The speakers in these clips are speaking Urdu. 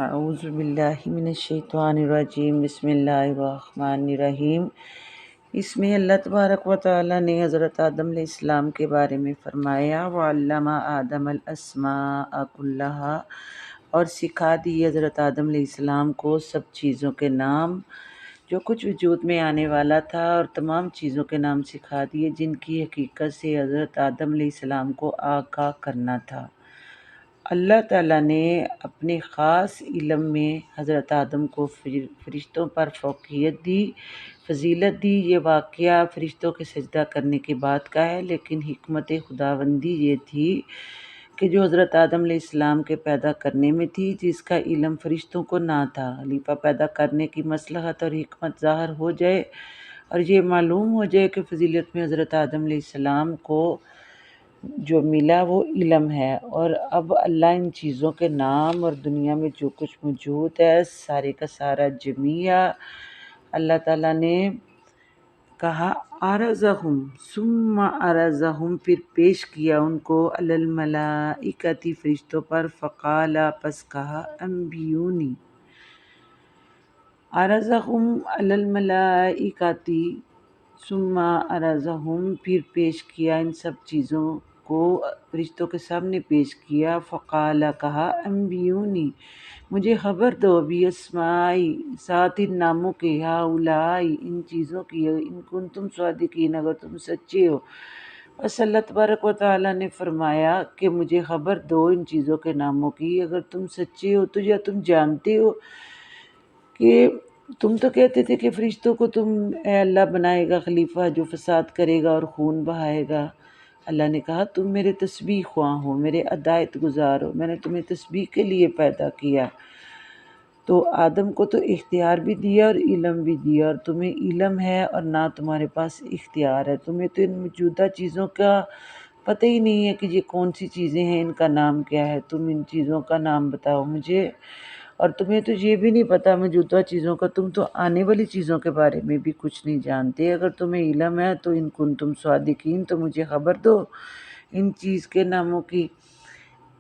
اعوذ باللہ من الشیطان الرجیم، بسم اللہ الرحمن الرحیم۔ اس میں اللہ تبارک و تعالیٰ نے حضرت آدم علیہ السلام کے بارے میں فرمایا، وَعَلَّمَ آدَمَ الْأَسْمَاءَ كُلَّهَا، اور سکھا دی حضرت آدم علیہ السلام کو سب چیزوں کے نام، جو کچھ وجود میں آنے والا تھا، اور تمام چیزوں کے نام سکھا دیے جن کی حقیقت سے حضرت آدم علیہ السلام کو آگاہ کرنا تھا۔ اللہ تعالیٰ نے اپنے خاص علم میں حضرت آدم کو فرشتوں پر فوقیت دی، فضیلت دی۔ یہ واقعہ فرشتوں کے سجدہ کرنے کے بعد کا ہے، لیکن حکمت خداوندی یہ تھی کہ جو حضرت آدم علیہ السلام کے پیدا کرنے میں تھی، جس کا علم فرشتوں کو نہ تھا، خلیفہ پیدا کرنے کی مصلحت اور حکمت ظاہر ہو جائے اور یہ معلوم ہو جائے کہ فضیلت میں حضرت آدم علیہ السلام کو جو ملا وہ علم ہے، اور اب اللہ ان چیزوں کے نام اور دنیا میں جو کچھ موجود ہے سارے کا سارا جمیعہ اللہ تعالیٰ نے کہا عرضہم، ثم عرضہم، پھر پیش کیا ان کو، علی الملائکۃ، فرشتوں پر، فقال، پس کہا، انبیونی، عرضہم علی الملائکۃ، ثم عرضہم، پھر پیش کیا ان سب چیزوں کو فرشتوں کے سامنے پیش کیا، فقال، کہا، انبیونی، مجھے خبر دو، باسمائی، ساتھ ان ناموں کے، ہؤلائی، ان چیزوں کی، ان کنتم صادقین، اگر تم سچے ہو۔ بس اللہ تبارک و تعالیٰ نے فرمایا کہ مجھے خبر دو ان چیزوں کے ناموں کی، اگر تم سچے ہو تو یا تم جانتے ہو کہ تم تو کہتے تھے کہ فرشتوں کو تم اے اللہ بنائے گا خلیفہ جو فساد کرے گا اور خون بہائے گا۔ اللہ نے کہا تم میرے تسبیح خواں ہو، میرے ہدایت گزار ہو، میں نے تمہیں تسبیح کے لیے پیدا کیا۔ تو آدم کو تو اختیار بھی دیا اور علم بھی دیا، اور تمہیں علم ہے اور نہ تمہارے پاس اختیار ہے۔ تمہیں تو ان موجودہ چیزوں کا پتہ ہی نہیں ہے کہ یہ کون سی چیزیں ہیں، ان کا نام کیا ہے، تم ان چیزوں کا نام بتاؤ مجھے۔ اور تمہیں تو یہ بھی نہیں پتہ موجودہ چیزوں کا، تم تو آنے والی چیزوں کے بارے میں بھی کچھ نہیں جانتے۔ اگر تمہیں علم ہے تو ان کنتم صادقین، تو مجھے خبر دو ان چیز کے ناموں کی۔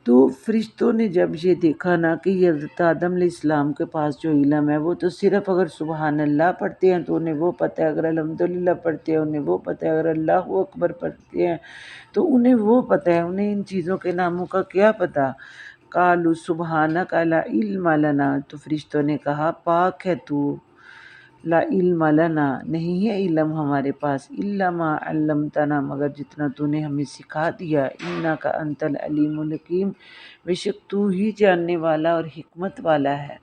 تو فرشتوں نے جب یہ دیکھا نا کہ یہ حضرت آدم علیہ السلام کے پاس جو علم ہے وہ تو صرف اگر سبحان اللہ پڑھتے ہیں تو انہیں وہ پتہ ہے، اگر الحمدللہ پڑھتے ہیں انہیں وہ پتہ ہے، اگر اللہ اکبر پڑھتے ہیں تو انہیں وہ پتہ ہے، انہیں ان چیزوں کے ناموں کا کیا پتہ۔ قالوا سبحانک لا علم لنا، تو فرشتوں نے کہا پاک ہے تو، لا علم لنا، نہیں ہے علم ہمارے پاس، الا ما علمتنا، مگر جتنا تو نے ہمیں سکھا دیا، انک انت العلیم الحکیم، بے شک تو ہی جاننے والا اور حکمت والا ہے۔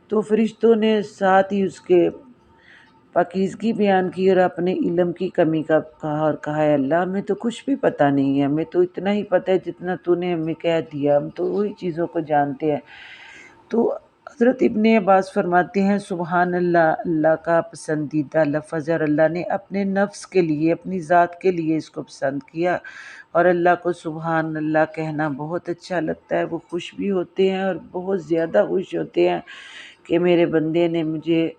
تو فرشتوں نے ساتھ ہی اس کے پاکیزگی بیان کی اور اپنے علم کی کمی کا کہا، اور کہا اے اللہ ہمیں تو کچھ بھی پتہ نہیں ہے، ہمیں تو اتنا ہی پتہ ہے جتنا تو نے ہمیں کہہ دیا، ہم تو وہی چیزوں کو جانتے ہیں۔ تو حضرت ابن عباس فرماتے ہیں سبحان اللہ، اللہ کا پسندیدہ لفظ ہے، اور اللہ نے اپنے نفس کے لیے، اپنی ذات کے لیے اس کو پسند کیا، اور اللہ کو سبحان اللہ کہنا بہت اچھا لگتا ہے۔ وہ خوش بھی ہوتے ہیں اور بہت زیادہ خوش ہوتے ہیں کہ میرے بندے نے مجھے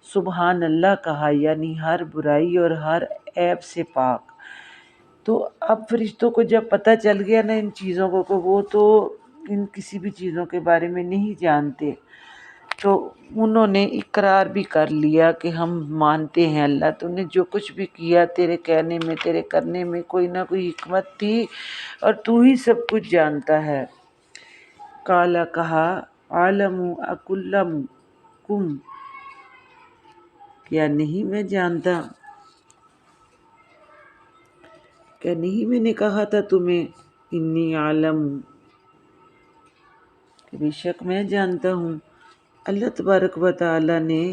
سبحان اللہ کہا، یعنی ہر برائی اور ہر عیب سے پاک۔ تو اب فرشتوں کو جب پتہ چل گیا نا ان چیزوں کو کہ وہ تو ان کسی بھی چیزوں کے بارے میں نہیں جانتے، تو انہوں نے اقرار بھی کر لیا کہ ہم مانتے ہیں اللہ، تو نے جو کچھ بھی کیا تیرے کہنے میں، تیرے کرنے میں کوئی نہ کوئی حکمت تھی، اور تو ہی سب کچھ جانتا ہے۔ قال، کہا، عالم اکلکم، کیا نہیں میں جانتا، کیا نہیں میں نے کہا تھا تمہیں، انی عالم، کہ بے شک میں جانتا ہوں۔ اللہ تبارک و تعالیٰ نے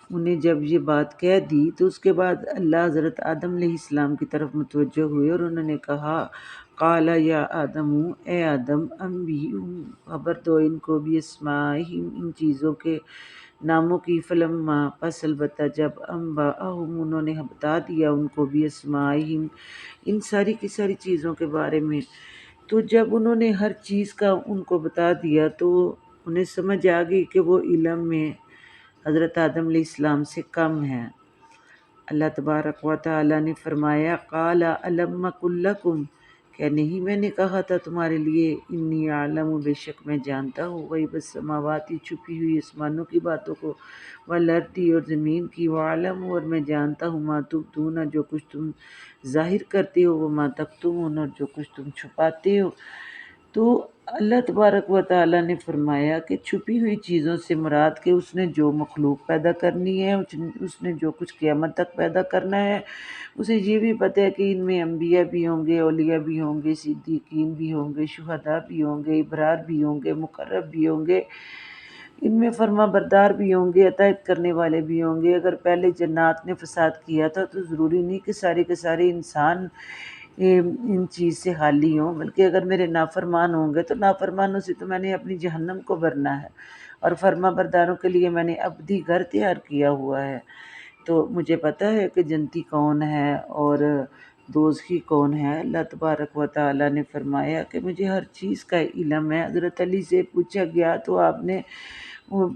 انہیں جب یہ بات کہہ دی تو اس کے بعد اللہ حضرت آدم علیہ السلام کی طرف متوجہ ہوئے اور انہوں نے کہا قال یا آدم، اے آدم، انبئہم، خبر دو ان کو، باسمائہم، ان چیزوں کے ناموں کی، فلما، پس البتہ جب، انبأہم، انہوں نے بتا دیا ان کو، باسمائہم، ان ساری کی ساری چیزوں کے بارے میں، تو جب انہوں نے ہر چیز کا ان کو بتا دیا تو انہیں سمجھ آ گئی کہ وہ علم میں حضرت آدم علیہ السلام سے کم ہے۔ اللہ تبارک و تعالیٰ نے فرمایا قال الم قل لکم، کیا نہیں میں نے کہا تھا تمہارے لیے، انی عالم، بے شک میں جانتا ہوں، غیب السماواتی، چھپی ہوئی آسمانوں کی باتوں کو، والارضی، اور زمین کی، وعالم، اور میں جانتا ہوں، ما تبدون، جو کچھ تم ظاہر کرتے ہو، وما تکتمون، اور جو کچھ تم چھپاتے ہو۔ تو اللہ تبارک و تعالیٰ نے فرمایا کہ چھپی ہوئی چیزوں سے مراد کہ اس نے جو مخلوق پیدا کرنی ہے، اس نے جو کچھ قیامت تک پیدا کرنا ہے، اسے یہ بھی پتہ ہے کہ ان میں انبیاء بھی ہوں گے، اولیاء بھی ہوں گے، صدیقین بھی ہوں گے، شہداء بھی ہوں گے، ابرار بھی ہوں گے، مقرب بھی ہوں گے، ان میں فرما بردار بھی ہوں گے، اطاعت کرنے والے بھی ہوں گے۔ اگر پہلے جنات نے فساد کیا تھا تو ضروری نہیں کہ سارے کے سارے انسان ان چیز سے خالی ہوں، بلکہ اگر میرے نافرمان ہوں گے تو نافرمانوں سے تو میں نے اپنی جہنم کو بھرنا ہے، اور فرما برداروں کے لیے میں نے ابدی گھر تیار کیا ہوا ہے۔ تو مجھے پتہ ہے کہ جنتی کون ہے اور دوزخی کون ہے۔ اللہ تبارک و تعالیٰ نے فرمایا کہ مجھے ہر چیز کا علم ہے۔ حضرت علی سے پوچھا گیا تو آپ نے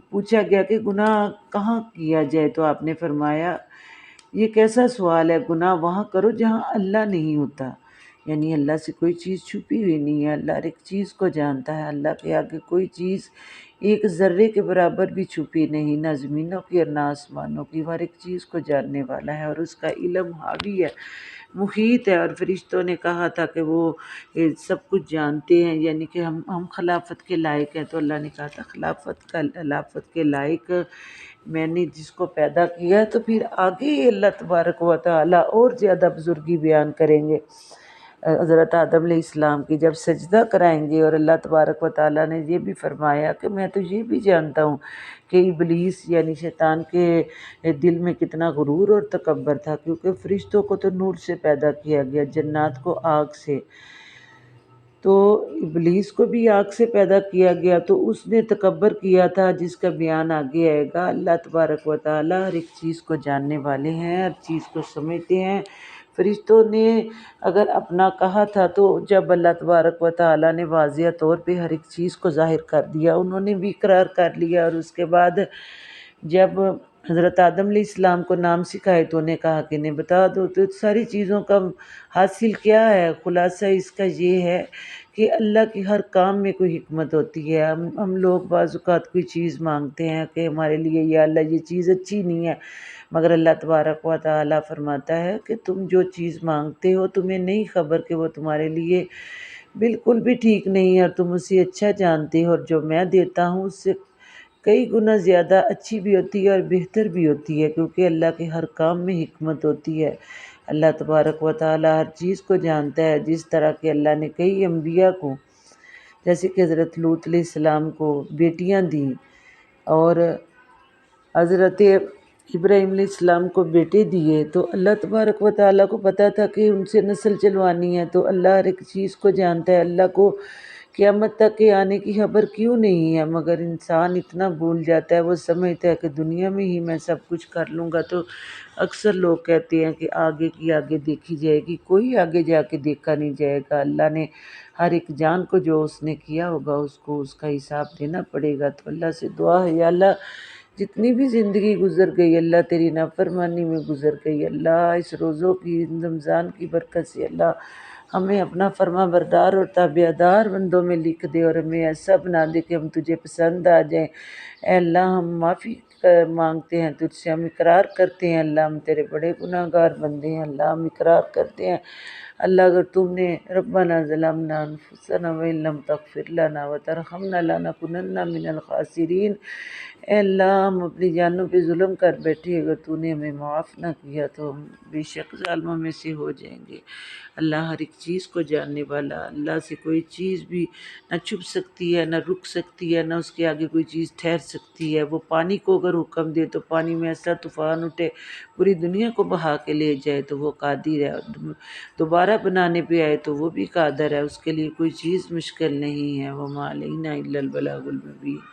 پوچھا گیا کہ گناہ کہاں کیا جائے، تو آپ نے فرمایا یہ کیسا سوال ہے، گناہ وہاں کرو جہاں اللہ نہیں ہوتا، یعنی اللہ سے کوئی چیز چھپی ہوئی نہیں ہے، اللہ ہر ایک چیز کو جانتا ہے، اللہ کے آگے کوئی چیز ایک ذرے کے برابر بھی چھپی نہیں، نہ زمینوں کی اور نہ آسمانوں کی، وہ ہر ایک چیز کو جاننے والا ہے، اور اس کا علم حاوی ہے، محیط ہے۔ اور فرشتوں نے کہا تھا کہ وہ سب کچھ جانتے ہیں، یعنی کہ ہم خلافت کے لائق ہیں، تو اللہ نے کہا تھا خلافت کے لائق میں نے جس کو پیدا کیا، تو پھر آگے اللہ تبارک و تعالیٰ اور زیادہ بزرگی بیان کریں گے حضرت آدم علیہ السلام کی جب سجدہ کرائیں گے، اور اللہ تبارک و تعالیٰ نے یہ بھی فرمایا کہ میں تو یہ بھی جانتا ہوں کہ ابلیس یعنی شیطان کے دل میں کتنا غرور اور تکبر تھا، کیونکہ فرشتوں کو تو نور سے پیدا کیا گیا، جنات کو آگ سے، تو ابلیس کو بھی آگ سے پیدا کیا گیا، تو اس نے تکبر کیا تھا جس کا بیان آگے آئے گا۔ اللہ تبارک و تعالیٰ ہر ایک چیز کو جاننے والے ہیں، ہر چیز کو سمجھتے ہیں۔ فرشتوں نے اگر اپنا کہا تھا تو جب اللہ تبارک و تعالیٰ نے واضح طور پہ ہر ایک چیز کو ظاہر کر دیا، انہوں نے بھی اقرار کر لیا، اور اس کے بعد جب حضرت آدم علیہ السلام کو نام سکھائے تو انہیں کہا کہ انہیں بتا دو، تو ساری چیزوں کا حاصل کیا ہے؟ خلاصہ اس کا یہ ہے کہ اللہ کی ہر کام میں کوئی حکمت ہوتی ہے۔ ہم لوگ بعض اوقات کوئی چیز مانگتے ہیں کہ ہمارے لیے یا اللہ یہ چیز اچھی نہیں ہے، مگر اللہ تبارک و تعالیٰ فرماتا ہے کہ تم جو چیز مانگتے ہو تمہیں نہیں خبر کہ وہ تمہارے لیے بالکل بھی ٹھیک نہیں ہے، اور تم اسے اچھا جانتے ہو، اور جو میں دیتا ہوں اس سے کئی گنا زیادہ اچھی بھی ہوتی ہے اور بہتر بھی ہوتی ہے، کیونکہ اللہ کے ہر کام میں حکمت ہوتی ہے۔ اللہ تبارک و تعالیٰ ہر چیز کو جانتا ہے، جس طرح کہ اللہ نے کئی انبیاء کو، جیسے کہ حضرت لوط علیہ السلام کو بیٹیاں دیں، اور حضرت ابراہیم علیہ السلام کو بیٹے دیے، تو اللہ تبارک و تعالیٰ کو پتہ تھا کہ ان سے نسل چلوانی ہے، تو اللہ ہر ایک چیز کو جانتا ہے۔ اللہ کو قیامت تک کے آنے کی خبر کیوں نہیں ہے، مگر انسان اتنا بھول جاتا ہے، وہ سمجھتا ہے کہ دنیا میں ہی میں سب کچھ کر لوں گا، تو اکثر لوگ کہتے ہیں کہ آگے کی آگے دیکھی جائے گی، کوئی آگے جا کے دیکھا نہیں جائے گا۔ اللہ نے ہر ایک جان کو جو اس نے کیا ہوگا اس کو اس کا حساب دینا پڑے گا۔ تو اللہ سے دعا ہے، یا اللہ جتنی بھی زندگی گزر گئی اللہ تیری نافرمانی میں گزر گئی، اللہ اس روزوں کی، رمضان کی برکت سے اللہ ہمیں اپنا فرما بردار اور تابع دار بندوں میں لکھ دے، اور ہمیں ایسا بنا دے کہ ہم تجھے پسند آ جائیں۔ اے اللہ ہم معافی مانگتے ہیں تجھ سے، ہم اقرار کرتے ہیں اللہ ہم تیرے بڑے گناہ گار بندے ہیں، اللہ ہم اقرار کرتے ہیں اللہ اگر تم نے ربنا ظلمنا انفسنا وان لم تغفر لنا وترحمنا لنکونن من الخاسرین۔ اے اللہ ہم اپنی جانوں پہ ظلم کر بیٹھے، اگر تو نے ہمیں معاف نہ کیا تو ہم بے شک ظالموں میں سے ہو جائیں گے۔ اللہ ہر ایک چیز کو جاننے والا، اللہ سے کوئی چیز بھی نہ چھپ سکتی ہے، نہ رک سکتی ہے، نہ اس کے آگے کوئی چیز ٹھہر سکتی ہے۔ وہ پانی کو اگر حکم دے تو پانی میں ایسا طوفان اٹھے پوری دنیا کو بہا کے لے جائے، تو وہ قادر ہے، دوبارہ بنانے پہ آئے تو وہ بھی قادر ہے، اس کے لیے کوئی چیز مشکل نہیں ہے۔ وما علینا الا البلاغ المبین۔